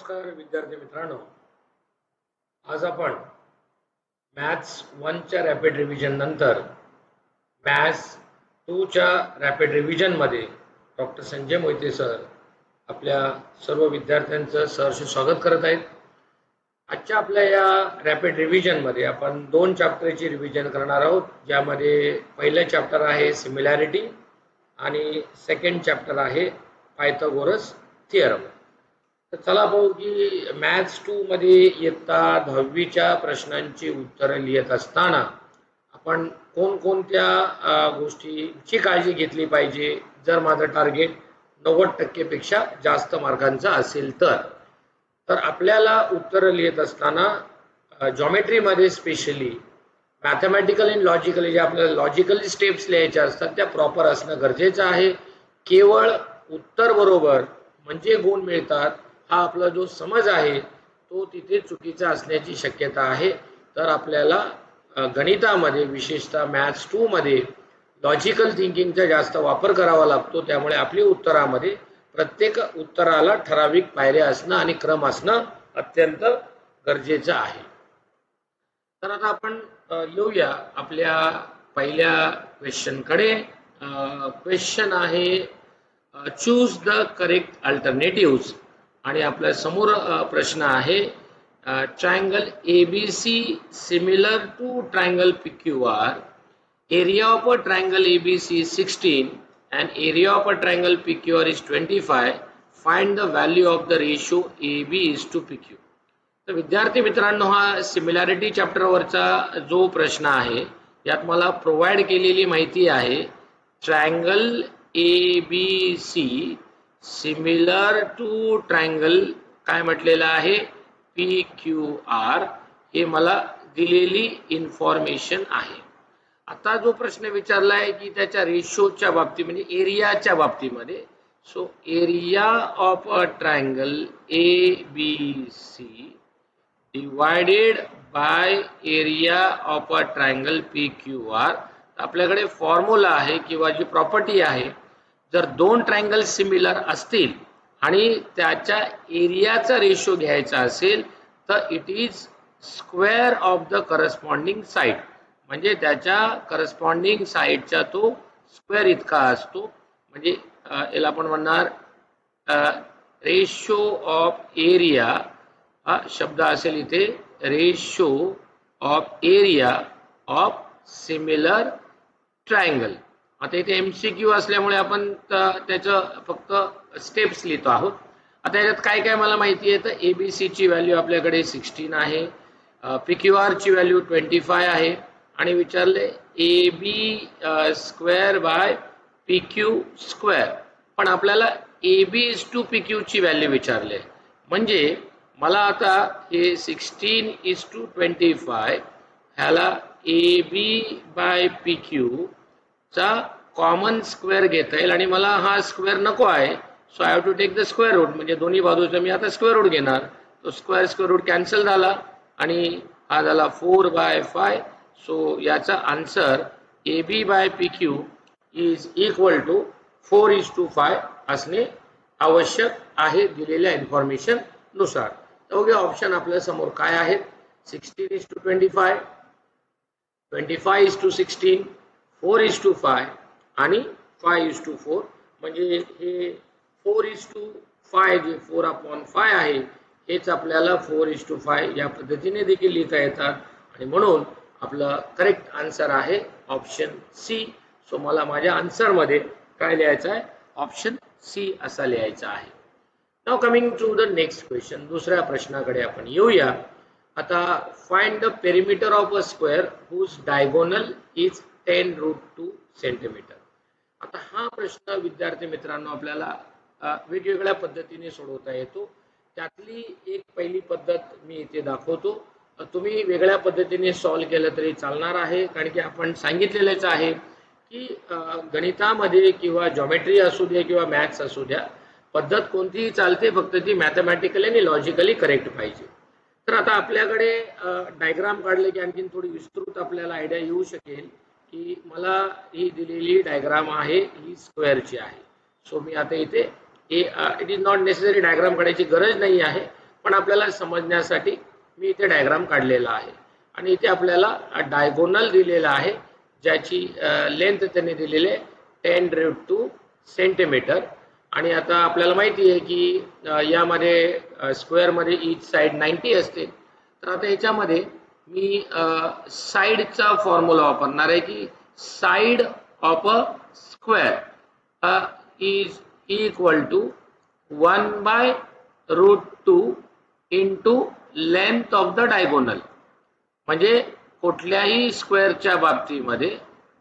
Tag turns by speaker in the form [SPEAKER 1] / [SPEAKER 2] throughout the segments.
[SPEAKER 1] नमस्कार विद्यार्थी मित्रांनो, आज आपण मॅथ्स 1 च्या रॅपिड रिव्हिजन नंतर मॅथ्स 2 च्या रॅपिड रिव्हिजन मध्ये डॉक्टर संजय मोहिते सर आपल्या सर्व विद्यार्थ्यांचं सहर्ष स्वागत करत आहेत। आजच्या आपल्या या रॅपिड रिव्हिजन मध्ये आपण 2 चॅप्टरची रिव्हिजन करणार आहोत, ज्यामध्ये पहिलं चॅप्टर आहे सिमिलॅरिटी आणि सेकंड चॅप्टर आहे पायथागोरस थिअरम। तर चला पाहू की मॅथ्स 2 मध्ये इयत्ता 10वी च्या प्रश्नांची उत्तरे लिहित असताना आपण कोणकोणत्या गोष्टींची काळजी घेतली पाहिजे जर माझं टार्गेट 90% पेक्षा जास्त मार्कांचं असेल तर आपल्याला उत्तर लिहित असताना जॉमेट्री मध्ये स्पेशली मॅथमॅटिकल आणि लॉजिकली जे आपल्याला लॉजिकली स्टेप्स लिहायच्या असतात त्या प्रॉपर असणं गरजेचं आहे। केवळ उत्तर बरोबर म्हणजे गुण मिळतात हा आपला जो समज आहे तो तिथे चुकीचा असण्याची शक्यता आहे। तर आपल्याला गणितामध्ये विशेषतः मॅथ्स 2 मध्ये लॉजिकल थिंकिंगचा जास्त वापर करावा लागतो, त्यामुळे आपली उत्तरामध्ये प्रत्येक उत्तराला ठराविक पायऱ्या असणं आणि क्रम असणं अत्यंत गरजेचं आहे। तर आता आपण येऊया आपल्या पहिल्या क्वेश्चनकडे। क्वेश्चन आहे चूज द करेक्ट अल्टरनेटिव्स आणि आपल्या समोर प्रश्न आहे triangle ABC similar to triangle PQR, area of a triangle ABC is 16 and area of a triangle PQR is 25. Find the value of the ratio AB is to PQ. तर विद्यार्थी मित्रांनो, हा similarity chapter वरचा जो प्रश्न आहे यात मला प्रोव्हाइड केलेली माहिती आहे triangle ABC similar to triangle काय म्हटलेलं आहे PQR, हे मला दिलेली इन्फॉर्मेशन आहे। आता जो प्रश्न विचारला आहे की त्याच्या रेशोच्या बाबतीत म्हणजे एरियाच्या बाबतीमध्ये, so area of a triangle ABC divided by area of a triangle PQR। आपल्याकडे फॉर्म्युला आहे किंवा जी प्रॉपर्टी आहे, जर दोन ट्रायंगल सिमिलर असतील आणि त्याच्या एरियाचा रेशो घ्यायचा असेल तर it is square of the corresponding side, म्हणजे त्याच्या करस्पॉन्डिंग साइडचा तो स्क्वेअर इतका असतो। म्हणजे याला आपण म्हणणार रेशो ऑफ एरिया, हा शब्द असेल इथे ratio of area of similar triangle. आता इथे MCQ असल्यामुळे आपण त्याचं फक्त स्टेप्स लिहितो आहोत। आता याच्यात काय काय मला माहिती आहे तर ABC ची व्हॅल्यू आपल्याकडे 16 आहे, PQR ची व्हॅल्यू 25 आहे आणि विचारले AB square by PQ square, पण आपल्याला AB इज टू PQ ची व्हॅल्यू विचारले, म्हणजे मला आता हे 16 इज टू 25 ह्याला AB बाय PQ चा कॉमन स्क्वेअर घेता येईल आणि मला हा स्क्वेअर नको आहे, so I have to take the square root, म्हणजे दोन्ही बाजूचा मी आता स्क्वेअर रूट घेणार, तो स्क्वेअर रूट कॅन्सल झाला आणि हा झाला 4/5। सो याचा answer AB by PQ is equal to 4:5 असणे आवश्यक आहे दिलेल्या इन्फॉर्मेशन नुसार। तर ऑप्शन आपल्या समोर काय आहेत 16:25, 25:16, 4:5 आणि 5:4, म्हणजे हे 4:5 जे 4/5 आहे हेच आपल्याला 4:5 या पद्धतीने देखील लिहिता येतात आणि म्हणून आपलं करेक्ट आन्सर आहे ऑप्शन सी। सो मला माझ्या आन्सर मध्ये काय लिहायचं आहे ऑप्शन सी असा लिहायचा आहे। Now coming to the next question, दुसऱ्या प्रश्नाकडे आपण येऊया। आता find the perimeter of a square whose diagonal is 10√2 centimetre. आता हा प्रश्न विद्यार्थी मित्रांनो आपल्याला वेगवेगळ्या पद्धतीने सोडवता येतो, त्यातली एक पहिली पद्धत मी इथे दाखवतो। तुम्ही वेगळ्या पद्धतीने सॉल्व केलं तरी चालणार आहे, कारण की आपण सांगितलेलंच आहे की गणितामध्ये किंवा जॉमेट्री असू द्या किंवा मॅथ्स असू द्या, पद्धत कोणतीही चालते, फक्त ती मॅथमॅटिकली आणि लॉजिकली करेक्ट पाहिजे। तर आता आपल्याकडे डायग्राम काढले की आणखीन थोडी विस्तृत आपल्याला आयडिया येऊ शकेल की मला ही दिलेली डायग्राम आहे ही स्क्वेअरची आहे। सो मी आता इथे it is not necessary diagram काढायची गरज नाही आहे, पण आपल्याला समजण्यासाठी मी इथे डायग्राम काढलेला आहे आणि इथे आपल्याला डायगोनल दिलेला आहे ज्याची लेंथ त्यांनी दिलेले 10√2 सेंटीमीटर. आणि आता आपल्याला माहिती आहे की यामध्ये स्क्वेअरमध्ये ईच साइड 90 असते. तर आता याच्यामध्ये मी साइडचा फॉर्म्युला वापरणार आहे की side of a square is equal to 1/√2 into length of the diagonal. म्हणजे कुठल्याही स्क्वेअरच्या बाबतीमध्ये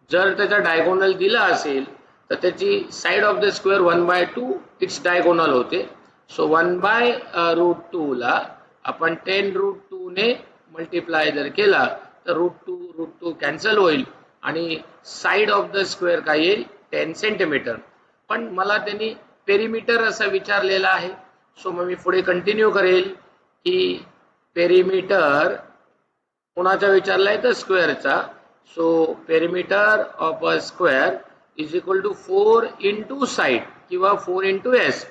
[SPEAKER 1] जर त्याचा डायगोनल दिला असेल तर त्याची side of the square 1/2 its diagonal होते. सो 1/√2 ला आपण 10√2 ने मल्टिप्लाय जर केला तर √2 कॅन्सल होईल आणि साइड ऑफ द स्क्वेअर काय येईल 10 सेंटीमीटर. पण मला त्यांनी पेरिमीटर असं विचारलेलं आहे. सो मग मी पुढे कंटिन्यू करेल की पेरिमीटर कोणाचा विचारलाय तर स्क्वेअरचा. So perimeter of a square is equal to 4 into side किंवा 4 इंटू एस.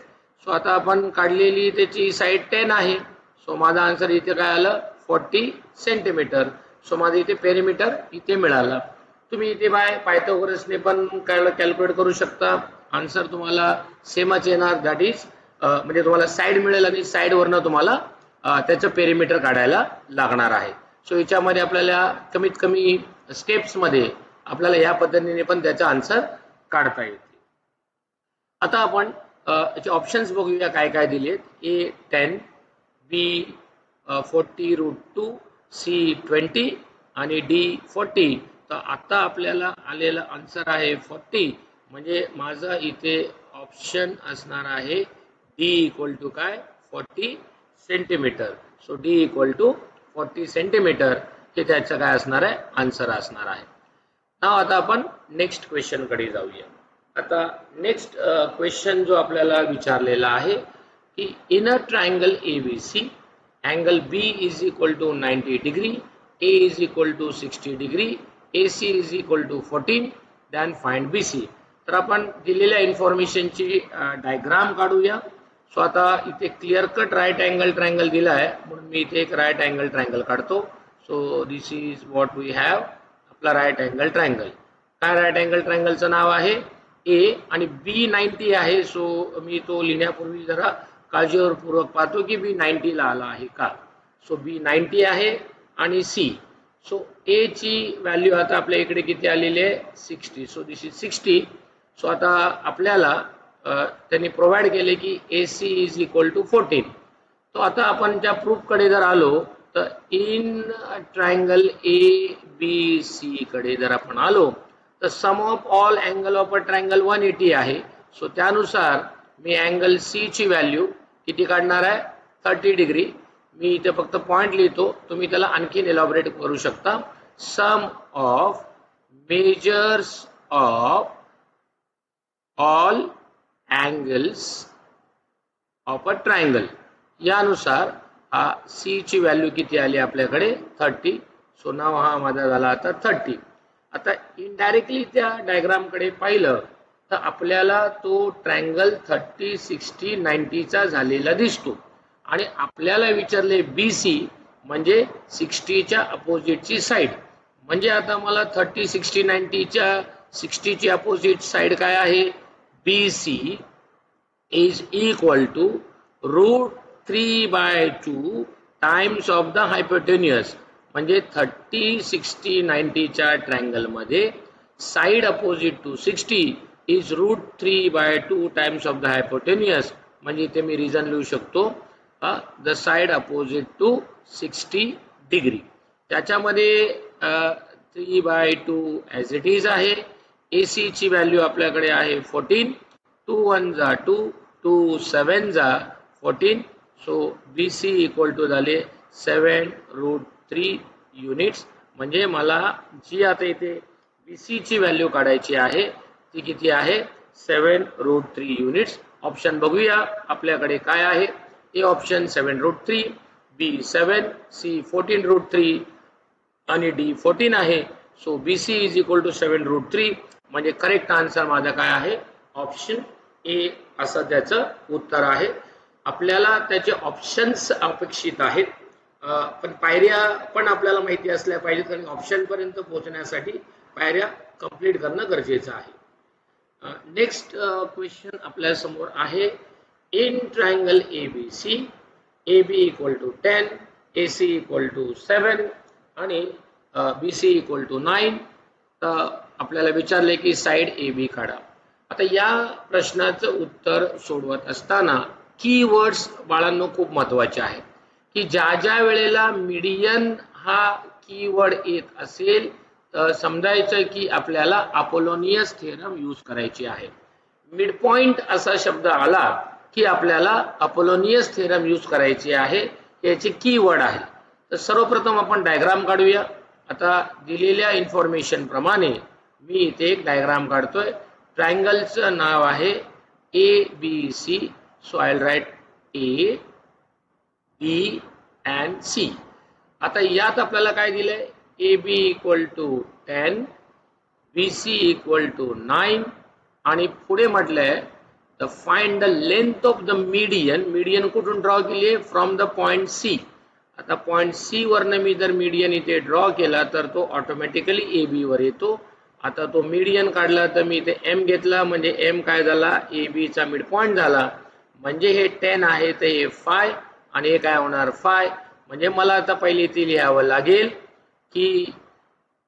[SPEAKER 1] सो आता आपण काढलेली त्याची साइड 10 आहे. सो माझा आन्सर इथे काय आलं 40 सेंटीमीटर. सो माझं इथे पेरिमीटर इथे मिळाला. तुम्ही इथे पायथागोरसने पण कॅल्क्युलेट करू शकता. आन्सर तुम्हाला सेमच येणार. दॅट इज म्हणजे तुम्हाला साइड मिळेल आणि साइड वरनं तुम्हाला त्याचं पेरिमीटर काढायला लागणार आहे. सो याच्यामध्ये आपल्याला कमीत कमी स्टेप्स मध्ये आपल्याला या पद्धतीने पण त्याचा आन्सर काढता येते. आता आपण याचे ऑप्शन्स बघूया काय काय दिलेत. ए 10, बी 40√2, सी 20 आणि डी 40. तर आता आपल्याला आलेला आन्सर आहे 40. म्हणजे माझा इथे ऑप्शन असणार आहे डी इक्वल टू काय 40 centimetre. So D equal to 40 centimetre हे त्याचं काय असणार आहे आन्सर असणार आहे. आता आपण नेक्स्ट क्वेश्चन कडे जाऊया. आता नेक्स्ट क्वेश्चन जो आपल्याला विचारलेला आहे की in a triangle ABC angle B is equal to 90 degree, A is equal to 60 degree, AC is equal to 14, then find BC. तर आपण दिलेल्या इन्फॉर्मेशनची डायग्राम काढूया. सो आता इथे clear cut right angle triangle दिला आहे म्हणून मी इथे एक राईट अँगल ट्रायंगल काढतो. So this is what we have आपला राईट अँगल ट्रायंगल. काय राईट अँगल ट्रायंगलचं नाव आहे ए आणि बी 90 आहे. सो मी तो लिहिण्यापूर्वी जरा काळजीपूर्वक पाहतो की बी 90 ला आला आहे का. सो बी 90 आहे आणि सी. सो ए ची व्हॅल्यू आता आपल्या इकडे किती आलेली आहे 60. So this is 60. सो आता आपल्याला त्यांनी प्रोव्हाइड केले की AC इज इक्वल टू 14. तो आता आपण त्या प्रूफ कडे जर आलो तर इन ट्रायंगल ABC कडे जर आपण आलो तर sum of all angle of a triangle 180 आहे. सो त्यानुसार मी अँगल C ची व्हॅल्यू किती काढणार आहे 30 डिग्री. मी इथे फक्त पॉइंट लिहितो, तुम्ही त्याला आणखी एलॅबोरेट करू शकता. Sum of measures of all angles of a triangle यानुसार C ची व्हॅल्यू किती आली आपल्याकडे 30. सो नाव हा माझा झाला आता 30. आता इनडायरेक्टली त्या डायग्राम कडे पाहिलं तर आपल्याला तो ट्रायंगल 30, 60, 90 चा झालेला दिसतो आणि आपल्याला विचारले BC म्हणजे 60 च्या अपोजिटची साइड. म्हणजे आता मला 30, 60, 90 च्या 60 ची अपोजिट साइड काय आहे BC is equal to √3/2 times of the hypotenuse. म्हणजे 30, 60, 90 च्या ट्रायंगल मध्ये side opposite to 60 is √3/2 times of the hypotenuse. म्हणजे इथे मी रिझन लिहू शकतो the side opposite to 60 degree. त्याच्यामध्ये 3/2 ॲज इट इज आहे. AC ची व्हॅल्यू आपल्याकडे आहे 14. 2 1 जा 2, 2 7 जा 14. सो BC इक्वल टू झाले 7√3 युनिट्स. म्हणजे मला जी आता इथे BC ची व्हॅल्यू काढायची आहे ती किती आहे 7√3 युनिट्स. ऑप्शन बघूया आपल्याकडे काय आहे. ए ऑप्शन 7√3, B 7, C 14√3 आणि D 14 आहे. So BC is equal to 7√3. म्हणजे करेक्ट आन्सर माझा काय आहे ऑप्शन ए असं त्याचं उत्तर आहे. आपल्याला त्याचे ऑप्शन्स अपेक्षित आहेत, पण पायऱ्या पण आपल्याला माहिती असल्या पाहिजेत, कारण ऑप्शन पर्यंत पोहोचण्यासाठी पायऱ्या कंप्लीट करणं गरजेचं आहे. नेक्स्ट क्वेश्चन आपल्या समोर आहे. In triangle ABC AB equal to 10, AC equal to 7 आणि BC इक्वल टू 9. तर आपल्याला विचारले की साइड AB काढा. आता या प्रश्नाचं उत्तर सोडवत असताना कीवर्ड्स बाळांनो खूप महत्त्वाचे आहेत, की ज्या ज्या वेळेला मीडियन हा कीवर्ड येत असेल तर समजायचं की आपल्याला अपोलोनियस थिअरम यूज करायची आहे. मिड पॉइंट असा शब्द आला की आपल्याला अपोलोनियस थिअरम यूज करायची आहे, याचे कीवर्ड आहे. तर सर्वप्रथम आपण डायग्राम काढूया. आता दिलेल्या इन्फॉर्मेशन प्रमाणे मी इथे एक डायग्राम काढतोय. ट्रायंगलचं नाव आहे ABC. So I will write A, B and C. आता यात आपल्याला काय दिलंय? AB equal to 10, BC equal to 9 आणि पुढे म्हटलंय the find the length of the median. Median कुठून ड्रॉ केली आहे? From the point C. आता पॉइंट C वरनं मी जर मीडियन इथे ड्रॉ केला तर तो ऑटोमॅटिकली AB वर येतो. आता तो मीडियन काढला तर मी इथे M घेतला, म्हणजे M काय झाला? AB चा मिड पॉइंट झाला. म्हणजे हे 10 आहे तर हे 5 आणि हे काय होणार? 5. म्हणजे मला आता पहिले इथे लिहावं लागेल की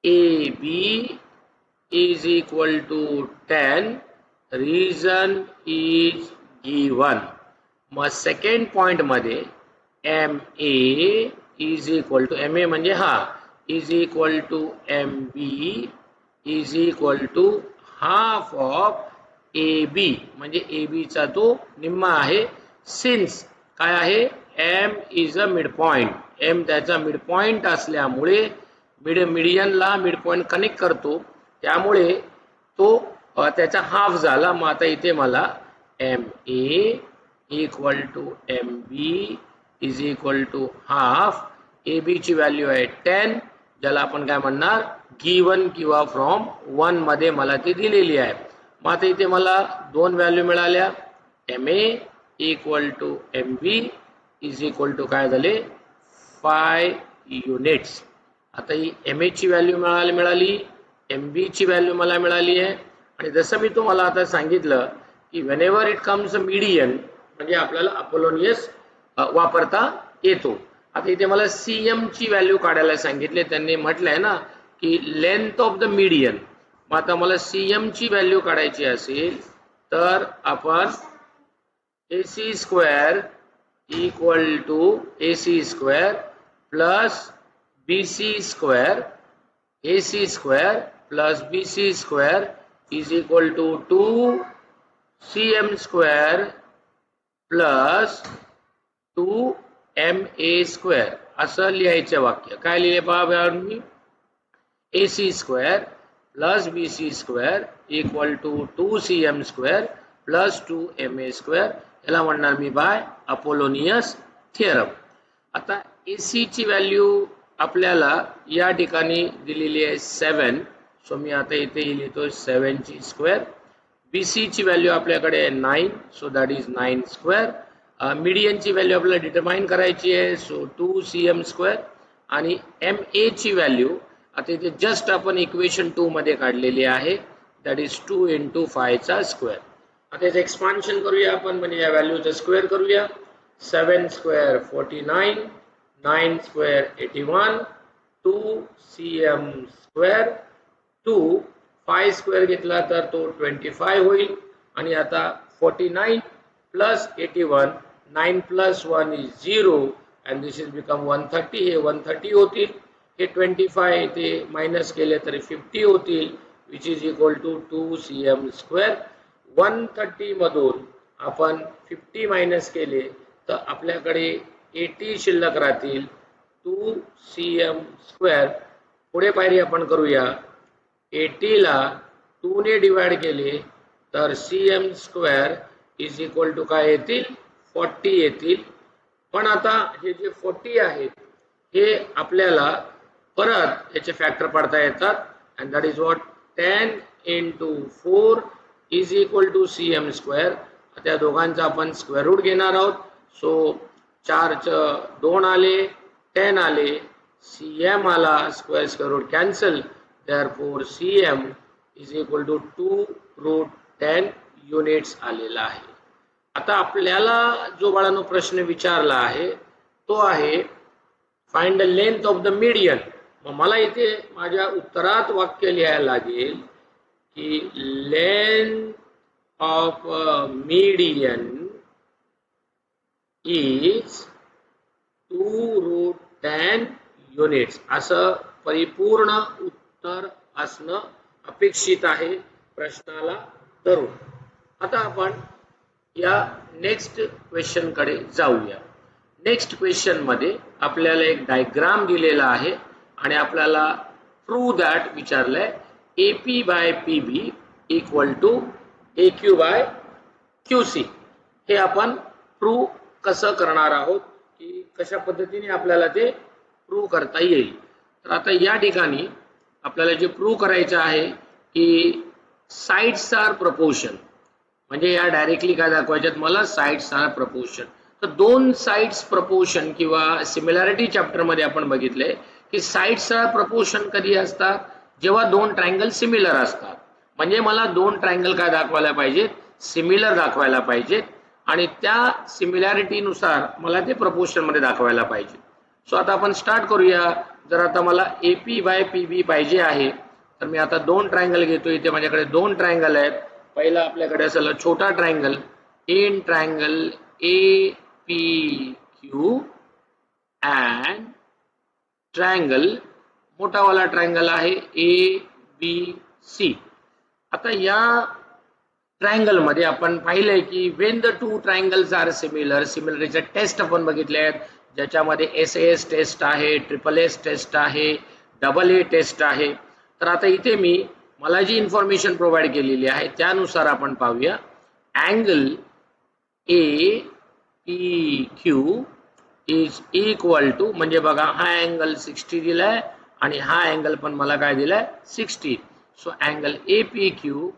[SPEAKER 1] AB is equal to 10, reason is given. मग सेकंड पॉइंट मध्ये MA is equal to MA म्हणजे हा is equal to MB is equal to half of AB म्हणजे AB चा तो निम्मा आहे. सिन्स काय आहे? M is a midpoint. M त्याचा मिड पॉइंट असल्यामुळे मीडियनला मिड पॉइंट कनेक्ट करतो, त्यामुळे तो त्याचा हाफ झाला. मग आता इथे मला MA equal to MB is equal to half. AB ची व्हॅल्यू आहे 10, ज्याला आपण काय म्हणणार? गिवन किंवा फ्रॉम 1 मध्ये मला ती दिलेली आहे. मग आता इथे मला दोन व्हॅल्यू मिळाल्या. MA equal to MB is equal to काय झाले? 5 युनिट्स. आता ही MA ची व्हॅल्यू मिळाली, MB ची व्हॅल्यू मला मिळाली आहे. आणि जसं मी तुम्हाला आता सांगितलं की व्हेनेवर इट कम्स मीडियन म्हणजे आपल्याला अपोलोनियस वापरता येतो. आता इथे मला CM ची व्हॅल्यू काढायला सांगितले. त्यांनी म्हटलंय ना की लेंथ ऑफ द मीडियन. मग आता मला CM ची व्हॅल्यू काढायची असेल तर आपण AC square equal to AC square plus BC square, AC square plus BC square is equal to 2CM square plus 2MA square असं लिहायचं वाक्य. काय लिहिले पहा मी? AC square plus BC square equal to 2CM square plus 2MA square. याला म्हणणार मी बाय अपोलोनियस थिअरम. आता AC ची व्हॅल्यू आपल्याला या ठिकाणी दिलेली आहे 7. सो मी आता इथे लिहितो 7 ची स्क्वेअर. BC ची व्हॅल्यू आपल्याकडे आहे 9. So that is 9 square. Median ची व्हॅल्यू आपल्याला डिटरमाइन करायची आहे. So 2CM square. आणि MA ची व्हॅल्यू आता इथे जस्ट आपण इक्वेशन 2 मध्ये काढलेली आहे. दॅट इज 2 इंटू 5 चा स्क्वेअर. आता याचं एक्सपान्शन करूया आपण, म्हणजे या व्हॅल्यूचं स्क्वेअर करूया. 7 square 49, 9 square 81, 2CM square 2, 5 square घेतला तर तो 25 होईल. आणि आता 49 plus 81, 9 plus 1 is 0 and this is become 130. हे 130 होतील. हे 25 इथे मायनस केले तरी 50 होतील, which is equal to 2CM square. 130 मधून आपण 50 मायनस केले तर आपल्याकडे 80 शिल्लक राहतील. 2CM square. पुढे पायरी आपण करूया. 80 ला 2 ने डिवाइड केले तर CM square is equal to काय येतील? 40 येतील. पण आता हे जे 40 आहेत हे आपल्याला परत याचे फॅक्टर पडता येतात. And that is what 10 into 4 is equal to CM square. त्या दोघांचा आपण स्क्वेअर रूट घेणार आहोत. सो 4 आले, 10 आले, CM आला, square root cancel, therefore CM is equal to 2√10 units आलेला आहे. आता आपल्याला जो बाळांनो प्रश्न विचारला आहे तो आहे find the length of the median. मग मला इथे माझ्या उत्तरात वाक्य लिहायला लागेल की length of median is 2√10 units. असं परिपूर्ण उत्तर असणं अपेक्षित आहे प्रश्नाला धरून. आता आपण या नेक्स्ट क्वेश्चन कडे जाऊया. नेक्स्ट क्वेश्चन मध्ये आपल्याला एक डायग्राम दिलेला आहे आणि आपल्याला प्रूव्ह दॅट विचारलंय AP by PB equal to AQ by QC. हे आपण प्रूव्ह कसं करणार आहोत की कशा पद्धतीने आपल्याला ते प्रूव्ह करता येईल. तर आता या ठिकाणी आपल्याला जे प्रूव्ह करायचं आहे की साइड्स आर प्रपोर्शन, म्हणजे या डायरेक्टली काय दाखवायच्यात मला, साइड्स आर प्रपोर्शन. तर दोन साइड्स प्रपोर्शन किंवा सिमिलॅरिटी चॅप्टर मध्ये आपण बघितले की साइड्स आर प्रपोर्शन कधी असतात, जेव्हा दोन ट्रायंगल सिमिलर असतात. म्हणजे मला दोन ट्रायंगल काय दाखवायला पाहिजेत, सिमिलर दाखवायला पाहिजेत आणि त्या सिमिलॅरिटी नुसार मला ते प्रपोर्शन मध्ये दाखवायला पाहिजे. सो आता आपण स्टार्ट करूया. जर आता मला AP बाय PB पाहिजे आहे तर मी आता दोन ट्रायंगल घेतो. इथे माझ्याकडे दोन ट्रायंगल आहेत. पहिला आपल्याकडे असेल छोटा triangle in triangle APQ and triangle मोठावाला ट्रायंगल आहे ABC. आता या ट्रायंगल मध्ये आपण पाहिलंय की when the two triangles are similar, सिमिलरिटीचे टेस्ट आपण बघितले आहेत ज्याच्यामध्ये SAS टेस्ट आहे, SSS टेस्ट आहे, AA टेस्ट आहे. तर आता इथे मला जी इन्फॉर्मेशन प्रोव्हाइड केलेली आहे त्यानुसार आपण पाहूया. Angle APQ is equal to, म्हणजे बघा हा अँगल 60 दिलाय आणि हा अँगल पण मला काय दिलाय 60. So angle APQ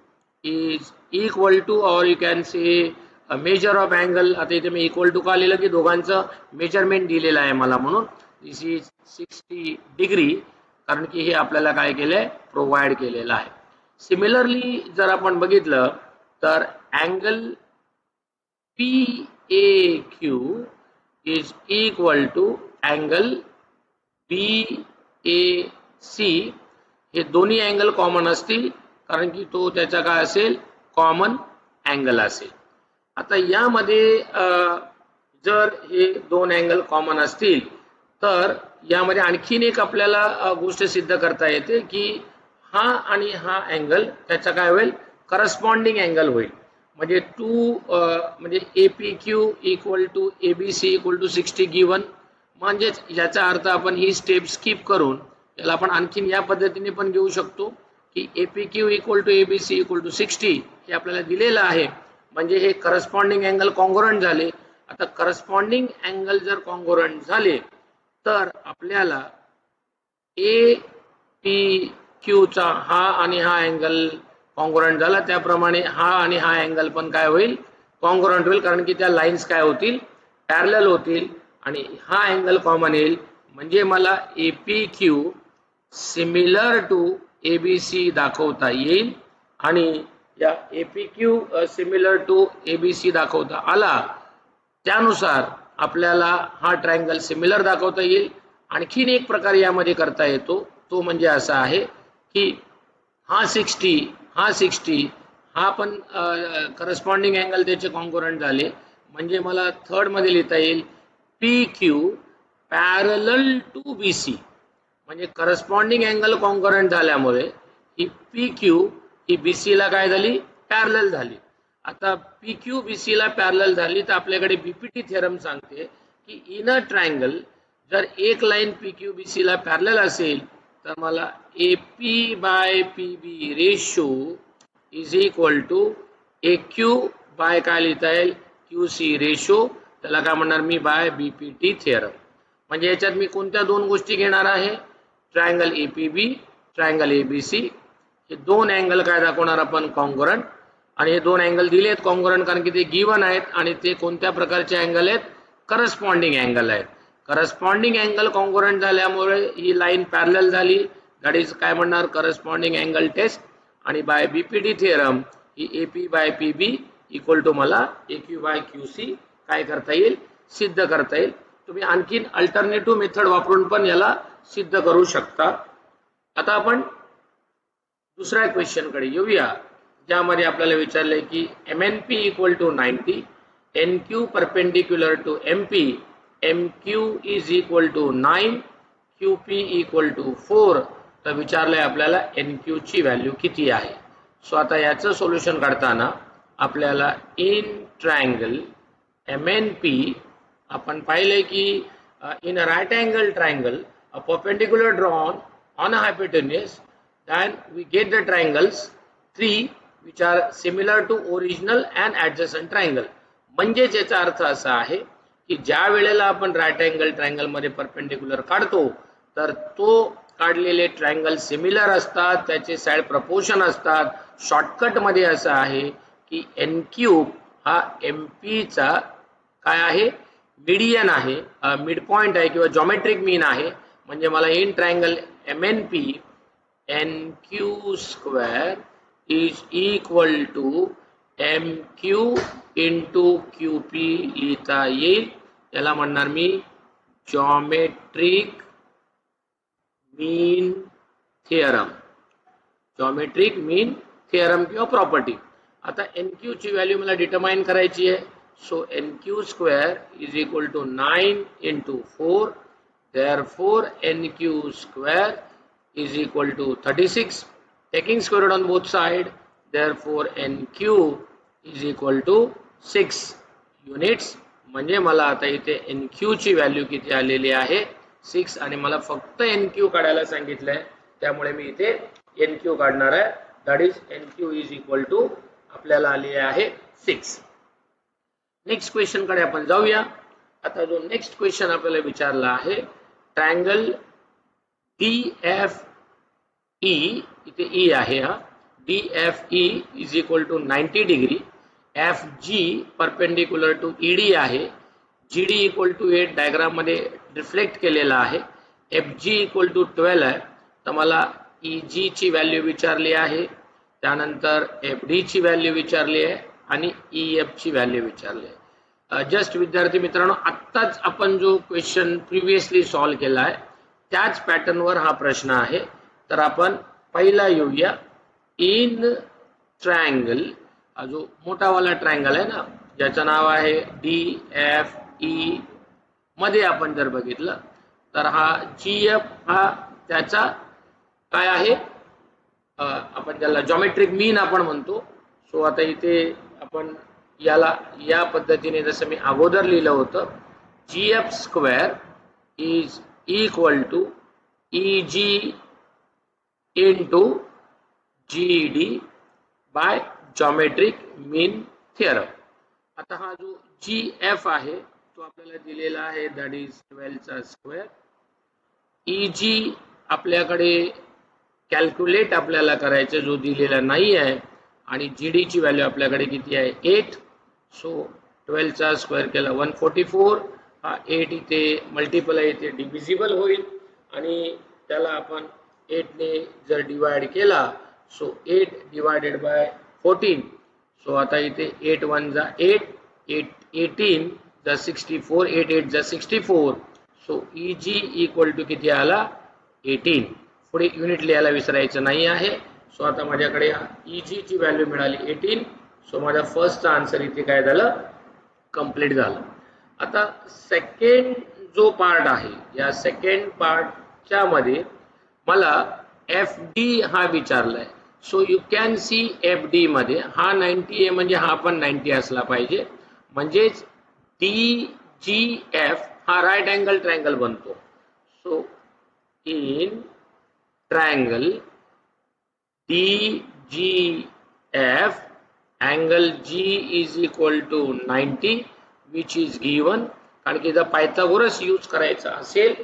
[SPEAKER 1] is equal to, or you can say measure of angle. आता इथे मी इक्वल टू का लिहिलं की दोघांचं मेजरमेंट दिलेलं आहे मला, म्हणून दिस इज 60 डिग्री, कारण की हे आपल्याला काय केलंय प्रोव्हाइड केलेलं आहे. सिमिलरली जर आपण बघितलं तर angle PAQ is equal to angle BAC. हे दोन्ही अँगल कॉमन असतील कारण की तो त्याचा काय असेल, कॉमन अँगल असेल. आता यामध्ये जर हे दोन अँगल कॉमन असतील तर यामध्ये आणखीन एक आपल्याला गोष्ट सिद्ध करता येते की हा आणि हा अँगल त्याचा काय होईल, करस्पॉन्डिंग अँगल होईल. म्हणजे म्हणजे APQ equal to ABC equal to 60 given. म्हणजेच याचा अर्थ आपण ही स्टेप स्किप करून याला आपण आणखीन या पद्धतीने पण घेऊ शकतो की APQ equal to ABC equal to 60 हे आपल्याला दिलेलं आहे, म्हणजे हे करस्पॉन्डिंग अँगल कॉन्ग्रुएंट झाले. आता करस्पॉन्डिंग अँगल जर कॉन्ग्रुएंट झाले तर आपल्याला APQ चा हा आणि हा अँगल कॉन्ग्रुएंट झाला, त्याप्रमाणे हा आणि हा अँगल पण काय होईल, कॉन्ग्रुएंट होईल, कारण की त्या लाईन्स काय होतील, पॅरलल होतील आणि हा अँगल कॉमन येईल. म्हणजे मला APQ सिमिलर टू ABC दाखवता येईल आणि या APQ सिमिलर टू ABC दाखवता आला त्यानुसार आपल्याला हा ट्रायंगल सिमिलर दाखवता येईल. आणखीन एक प्रकार यामध्ये करता येतो, तो म्हणजे असा आहे की हा 60 हा पण करस्पॉन्डिंग अँगल त्याचे कॉन्ग्रुएंट झाले, म्हणजे मला थर्ड मध्ये लिहिता येईल PQ पॅरलल टू BC. म्हणजे करस्पॉन्डिंग अँगल कॉन्ग्रुएंट झाल्यामुळे ही PQ ही BC ला काय झाली, पॅरलल झाली. आता PQ BC ला पॅरलल झाली तर आपल्याकडे BPT थेरम सांगते की इन अ ट्रायंगल जर एक लाईन PQ BC ला पॅरलल असेल तर मला AP by PB ratio is equal to AQ by काय लिहिता येईल, QC रेशो, त्याला काय म्हणणार मी, बाय BPT थेरम. म्हणजे याच्यात मी कोणत्या दोन गोष्टी घेणार आहे, ट्रायंगल APB, ट्रायंगल ABC. हे दोन अँगल काय दाखवणार आपण, कॉन्ग्रुएंट. आणि हे दोन अँगल दिले आहेत कॉन्ग्रुएंट कारण की ते गिवन आहेत आणि ते कोणत्या प्रकारचे अँगल आहेत, करस्पॉन्डिंग अँगल आहेत. करस्पॉन्डिंग अँगल कॉन्ग्रुएंट झाल्यामुळे ही लाईन पॅरलल झाली. दॅट इज काय म्हणणार करस्पॉन्डिंग अँगल टेस्ट. आणि बाय बीपीडी थिअरम ही AP by PB equal to मला एक्यू बाय क्यूसी काय करता येईल सिद्ध करता येईल. तुम्ही आणखीन अल्टरनेटिव्ह मेथड वापरून पण याला सिद्ध करू शकता. आता आपण दुसऱ्या क्वेश्चन कडे येऊया ज्यामध्ये आपल्याला विचारले की MNP equal to 90, NQ perpendicular to MP, MQ is equal to 9, QP equal to 4. तर विचारलंय आपल्याला NQ ची व्हॅल्यू किती आहे. सो आता याचं सोल्युशन काढताना आपल्याला इन ट्रायंगल MNP आपण पाहिले की in a right angle triangle a perpendicular drawn on a hypotenuse then we get the triangles 3 which are similar to original and adjacent triangle. म्हणजे याचा अर्थ असा आहे की ज्या वेळेला आपण राइट अँगल ट्रायंगल मध्ये परपेंडिक्युलर काढतो तर तो काढलेले ट्रायंगल सिमिलर असतात, त्याचे साइड प्रपोर्शन असतात. शॉर्टकट मध्ये असं आहे की NQ हा MP चा काय आहे मीडियन आहे, मिड पॉइंट आहे किंवा जॉमेट्रिक मीन आहे. म्हणजे मला in triangle MNP NQ square is equal to MQ into QP लिहिता येईल. याला म्हणणार मी जॉमेट्रिक मीन थिअरम. जॉमेट्रिक मीन थिअरम किंवा प्रॉपर्टी. आता NQ ची व्हॅल्यू मला डिटरमाइन करायची आहे. So NQ square is equal to 9 into 4. Therefore NQ square is equal to 36. Taking square root on both sides, therefore NQ is equal to 6 units. म्हणजे मला आता इथे NQ ची व्हॅल्यू किती आलेली आहे 6 आणि मला फक्त NQ काढायला सांगितलंय त्यामुळे मी इथे NQ काढणार आहे. That is NQ is equal to आपल्याला आले आहे 6. नेक्स्ट क्वेश्चन कडे आपण जाऊया. आता जो नेक्स्ट क्वेश्चन आपल्याला विचारला आहे ट्रायंगल DFE इथे E आहे हा DFE is equal to 90 degree. FG perpendicular to ED आहे. GD इक्वल टू 8 डायग्राम मध्ये रिफ्लेक्ट केलेला आहे. FG इक्वल टू 12 आहे. तर मला EG ची व्हॅल्यू विचारली आहे, त्यानंतर FD ची व्हॅल्यू विचारली आहे आणि EF ची व्हॅल्यू विचारली आहे. जस्ट विद्यार्थी मित्रांनो आत्ताच आपण जो क्वेश्चन प्रिव्हियसली सॉल्व केला आहे त्याच पॅटर्नवर हा प्रश्न आहे. तर आपण पहिला येऊया. इन ट्रायंगल जो मोठावाला ट्रायंगल आहे ना ज्याचं नाव आहे DFE मध्ये आपण जर बघितलं तर हा GF हा त्याचा काय आहे आपण त्याला जॉमेट्रिक मीन आपण म्हणतो. सो आता इथे आपण याला या पद्धतीने जसं मी अगोदर लिहिलं होतं GF square is equal to EG into GD by geometric mean theorem. आता हा जो GF आहे तो आपल्याला दिलेला आहे दॅट इज 12 चा स्क्वेअर. EG आपल्याकडे कॅल्क्युलेट आपल्याला करायचं जो दिलेला नाही आहे आणि GD ची व्हॅल्यू आपल्याकडे किती आहे 8. सो 12 चा स्क्वेअर केला 144. हा 8 इथे मल्टिपल आहे इथे डिव्हिजिबल होईल आणि त्याला आपण 8 ने जर डिवाइड केला सो 8 डिवाइडेड बाय 14. सो आता इथे 8 1 जा 8 18 जा 64 8 8 जा 64. सो EG इक्वल टू किती आला 18. पुढे युनिट लिहायला विसरायचं नाही आहे. सो आता माझ्याकडे EG ची व्हॅल्यू मिळाली 18. सो माझा फर्स्टचा आन्सर इथे काय झालं कंप्लीट झालं. आता सेकंड जो पार्ट आहे या सेकंड पार्टच्या मध्ये मला FD हा विचारलाय. So you can see FD मध्ये हा 90 आहे म्हणजे हा पण 90 असला पाहिजे. म्हणजेच DGF हा राइट अँगल ट्रायंगल बनतो. So in triangle DGF angle G is equal to 90 which is given. कारण की जर पायथागोरस यूज करायचा असेल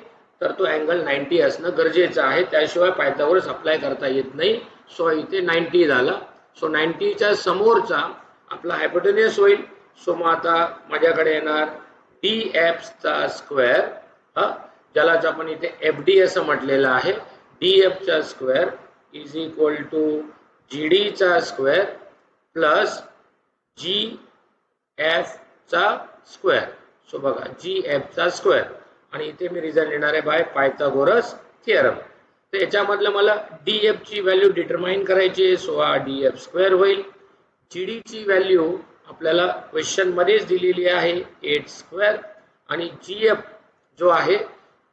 [SPEAKER 1] तर तो अँगल 90 असणं गरजेचं आहे, त्याशिवाय पायथागोरस अप्लाय करता येत नाही. सो इथे 90 झाला. सो 90 च्या समोरचा आपला हायपोटेन्यूस होईल. सो मग आता माझ्याकडे येणार DF चा स्क्वेअर, ज्यालाच आपण इथे FD असं म्हटलेलं आहे, DF चा square is equal to GD चा स्क्वेअर प्लस GF चा स्क्वेअर. सो बघा GF चा स्क्वेअर आणि इथे मी रिझल्ट लिहिणार आहे बाय पायथागोरस थिअरम. तर याच्यामधलं मला DF ची व्हॅल्यू डिटरमाइन करायची आहे, सो हा DF स्क्वेअर होईल. GD ची व्हॅल्यू आपल्याला क्वेश्चन मध्येच दिलेली आहे 8 स्क्वेअर आणि GF जो आहे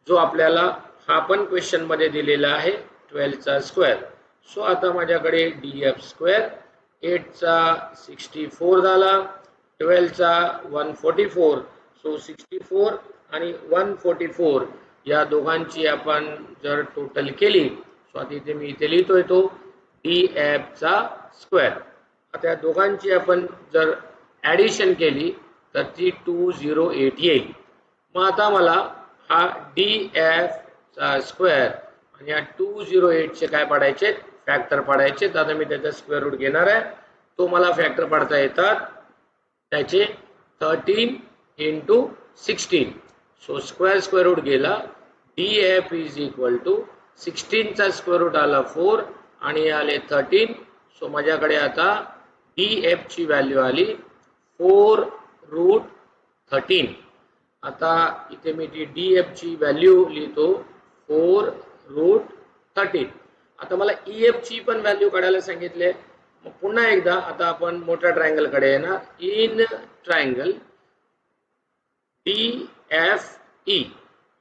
[SPEAKER 1] जो आपल्याला हा पण क्वेश्चन मध्ये दिलेला आहे 12 चा स्क्वेअर. सो आता माझ्याकडे DF स्क्वेअर 8 चा 64 झाला, 12 चा 144. सो 64 आणि 144 या दोघांची आपण जर टोटल केली, सो आता इथे मी इथे लिहितोय तो DF चा स्क्वेअर. आता या दोघांची आपण जर ॲडिशन केली तर ती 208 येईल. मग आता मला हा DF चा स्क्वेअर आणि या 208 चे काय पाडायचे, फॅक्टर पाडायचे. तर आता मी त्याचा स्क्वेअर रूट घेणार आहे. तो मला फॅक्टर पाडता येतात त्याचे 13 into 16. सो स्क्वेअर रूट गेला, DF इज इक्वल टू 16 चा स्क्वेअर रूट आला 4 आणि आले 13. सो माझ्याकडे आता DF ची व्हॅल्यू आली 4√13. आता इथे मी ती DF ची व्हॅल्यू लिहितो 4√13. आता मला EF ची पण व्हॅल्यू काढायला सांगितले. मग पुन्हा एकदा आता आपण मोठ्या ट्रायंगल कडे येणार. इन ट्रायंगल DFE,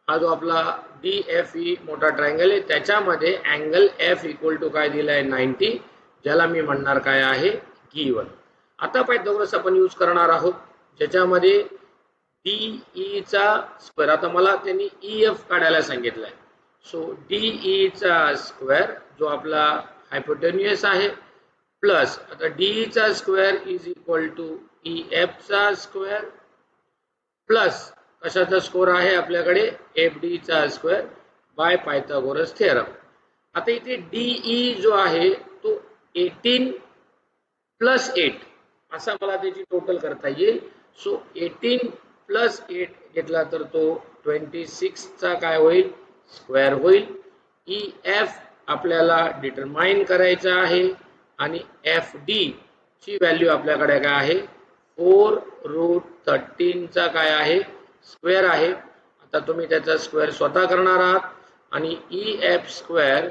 [SPEAKER 1] हा जो आपला DFE मोठा ट्रायंगल आहे त्याच्यामध्ये अँगल F इक्वल टू काय दिलाय 90, ज्याला मी म्हणणार काय आहे G1. आता पायथागोरस आपण यूज करणार आहोत ज्याच्यामध्ये DE चा स्क्वेअर. आता मला त्यांनी EF काढायला सांगितलंय. सो DE चा स्क्वेअर जो आपला हायपोटेन्युअस आहे प्लस आता DE चा square is equal to EF चा स्क्वेअर प्लस कशाचा स्कोर आहे आपल्याकडे FD चा स्क्वेअर बाय पायथागोरस थिअरम. आता इथे DE जो आहे तो 18 प्लस 8 असा मला त्याची टोटल करता येईल. सो 18 प्लस 8 घेतला तर तो 26 चा काय होईल स्क्वेअर होईल. EF आपल्याला डिटरमाइन करायचा आहे आणि FD ची व्हॅल्यू आपल्याकडे काय आहे 4√13 चा काय आहे स्क्वेअर आहे. आता तुम्ही त्याचा स्क्वेअर स्वतः करणार आहात आणि EF square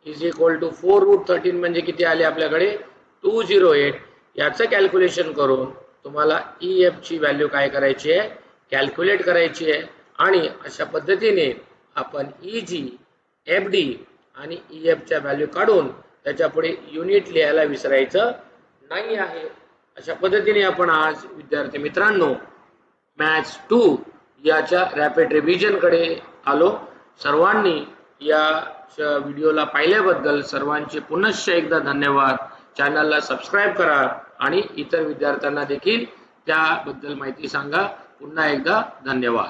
[SPEAKER 1] is equal to 4√13 म्हणजे किती आले आपल्याकडे 208. याचं कॅल्क्युलेशन करून तुम्हाला EF ची व्हॅल्यू काय करायची आहे कॅल्क्युलेट करायची आहे आणि अशा पद्धतीने आपण EG, FD आणि EF च्या व्हॅल्यू काढून त्याच्या पुढे युनिट लिहायला विसरायचं नाही आहे. अशा पद्धतीने आपण आज विद्यार्थी मित्रांनो मॅथ्स 2 याच्या रॅपिड रिव्हिजन कडे आलो. सर्वांनी या व्हिडिओला पाहिल्याबद्दल सर्वांचे पुनश्च एकदा धन्यवाद. चॅनलला सबस्क्राईब करा आणि इतर विद्यार्थ्यांना देखील त्याबद्दल माहिती सांगा. पुन्हा एकदा धन्यवाद.